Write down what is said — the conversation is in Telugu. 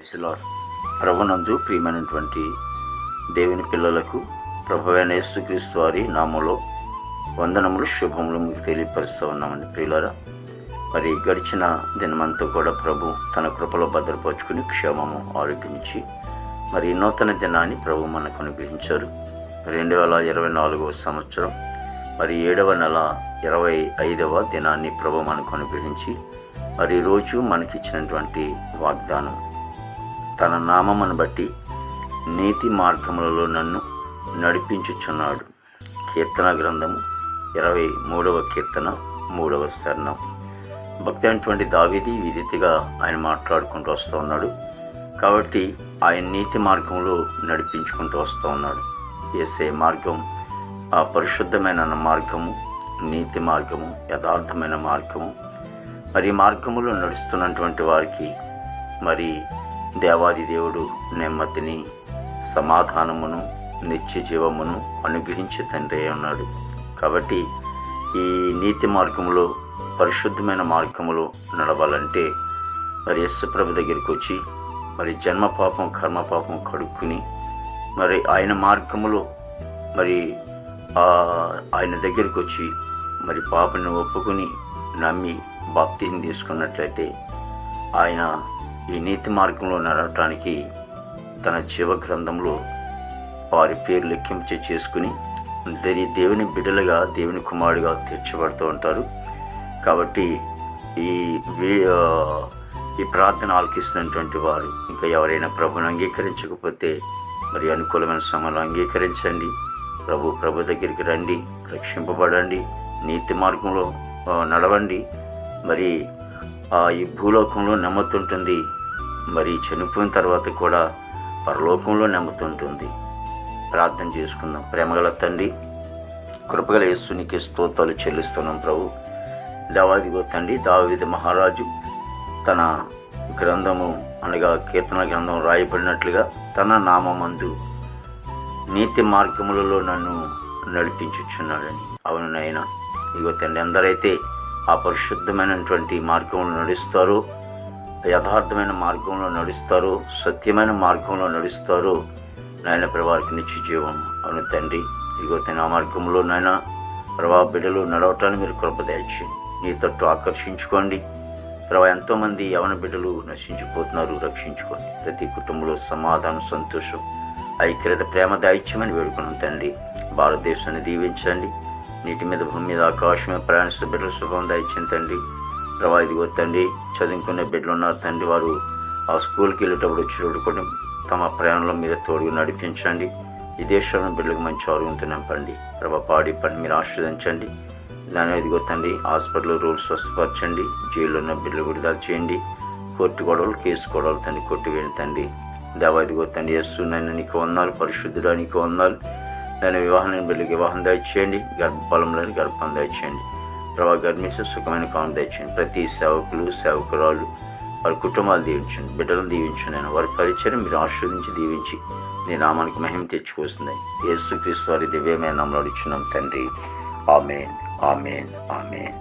ప్రైజ్ ప్రభునందు ప్రియమైనటువంటి దేవుని పిల్లలకు ప్రభువైన యేసుక్రీస్తు వారి నామములో వందనములు శుభములు మీకు తెలియపరుస్తూ ఉన్నామండి. ప్రియులారా, మరి గడిచిన దినమంతా కూడా ప్రభు తన కృపలో భద్రపరుచుకుని క్షేమము ఆరోగ్యం ఇచ్చి మరి నూతన దినాన్ని ప్రభు మనకు అనుగ్రహించారు. 2024వ సంవత్సరం మరి 7వ నెల 25వ దినాన్ని ప్రభు మనకు అనుగ్రహించి మరి రోజు మనకిచ్చినటువంటి వాగ్దానం, తన నామమును బట్టి నీతి మార్గములలో నన్ను నడిపించుచున్నాడు. కీర్తన గ్రంథము 23వ కీర్తన 3వ శరణం. భక్తి అయినటువంటి దావీదు ఈ రీతిగా ఆయన మాట్లాడుకుంటూ వస్తూ ఉన్నాడు. కాబట్టి ఆయన నీతి మార్గంలో నడిపించుకుంటూ వస్తూ ఉన్నాడు. యేసే మార్గం ఆ పరిశుద్ధమైన మార్గము, నీతి మార్గము, యథార్థమైన మార్గము. మరి మార్గములో నడుస్తున్నటువంటి వారికి మరి దేవాది దేవుడు నెమ్మదిని, సమాధానమును, నిత్య జీవమును అనుగ్రహించే తండ్రి ఉన్నాడు. కాబట్టి ఈ నీతి మార్గములో, పరిశుద్ధమైన మార్గములో నడవాలంటే మరి యేసుప్రభు దగ్గరికి వచ్చి మరి జన్మ పాపం, కర్మ పాపం కడుక్కుని మరి ఆయన మార్గములో మరి ఆయన దగ్గరికి వచ్చి మరి పాపని ఒప్పుకొని నమ్మి బాప్తిజం తీసుకున్నట్లయితే ఆయన ఈ నీతి మార్గంలో నడవటానికి తన జీవ గ్రంథంలో వారి పేరు లెక్కింపు చేసుకుని దేవుని బిడ్డలుగా, దేవుని కుమారుడిగా తీర్చబడుతూ ఉంటారు. కాబట్టి ఈ ప్రార్థన ఆలకిస్తున్నటువంటి వారు ఇంకా ఎవరైనా ప్రభుని అంగీకరించకపోతే మరి అనుకూలమైన సమయంలో అంగీకరించండి. ప్రభు దగ్గరికి రండి, రక్షింపబడండి, నీతి మార్గంలో నడవండి. మరి ఈ భూలోకంలో నెమ్మతుంటుంది, మరి చనిపోయిన తర్వాత కూడా పరలోకంలో నెమ్మతుంటుంది. ప్రార్థన చేసుకుందాం. ప్రేమగల తండ్రి, కృపగల యేసునికి స్తోత్రాలు చెల్లిస్తున్నాం. ప్రభు దేవాదిగో తండ్రి, దావీదు మహారాజు తన గ్రంథము అనగా కీర్తన గ్రంథం రాయబడినట్లుగా తన నామమందు నీతి మార్గములలో నన్ను నడిపించుచున్నాడని. అవును నాయనా, ఇగో తండ్రి, ఎందరైతే ఆ పరిశుద్ధమైనటువంటి మార్గంలో నడుస్తారో, యథార్థమైన మార్గంలో నడుస్తారో, సత్యమైన మార్గంలో నడుస్తారో నాయన వారికి నిత్య జీవం. అవును తండ్రి, ఇగో తన మార్గంలో నాయన ప్రభా బిడ్డలు నడవటాన్ని మీరు కృప దయచేయండి. నీ తట్టు ఆకర్షించుకోండి ప్రభా. ఎంతోమంది యవన బిడ్డలు నశించిపోతున్నారు, రక్షించుకోండి. ప్రతి కుటుంబంలో సమాధానం, సంతోషం, ఐక్యత, ప్రేమ దాయిత్యమని వేడుకున్నాం తండ్రి. భారతదేశాన్ని దీవించండి. నీటి మీద, భూమి మీద, ఆకాశమే ప్రయాణిస్తూ బిడ్డలు శుభం దాయిచ్చింది తండ్రి. ప్రభా ఇదిగో తండ్రి, చదువుకునే బిడ్డలు ఉన్నారు తండ్రి. వారు ఆ స్కూల్కి వెళ్ళేటప్పుడు వచ్చేటప్పుడు కూడా తమ ప్రయాణంలో మీరే తోడుగా నడిపించండి. ఈ దేశంలో బిడ్డలకు మంచి ఆరోగ్యంతో నింపండి ప్రభా. పాడి పని మీరు ఆశీర్వదించండి. దాని ఇదిగో తండ్రి, హాస్పిటల్ రూల్స్ స్వస్థపరచండి. జైల్లో ఉన్న బిడ్డలు విడుదల చేయండి. కోర్టు గొడవలు, కేసు గొడవలు తండ్రి కొట్టివేయండి తండ్రి. దేవా ఇదిగో తండ్రి, యేసు నన్ను నీకు వందాలు, పరిశుద్ధుడా నీకు వందాలు. నేను వివాహం బిడ్డలకి వివాహం దయచేయండి. గర్భఫలంలోని గర్భం దయచేయండి ప్రభా. గర్భిణీ సుఖమైన కాలం దయచేయండి. ప్రతి సేవకులు, సేవకురాలు, వారి కుటుంబాలు దీవించండి. బిడ్డలను దీవించండి. నేను వారి పరిచయం మీరు ఆశీర్వదించి దీవించి నీ నామానికి మహిమ తెచ్చుకొస్తుంది. యేసుక్రీస్తు వారి దివ్యమైన నామములో అడుగుచున్నాం తండ్రి. ఆమేన్, ఆమేన్, ఆమేన్.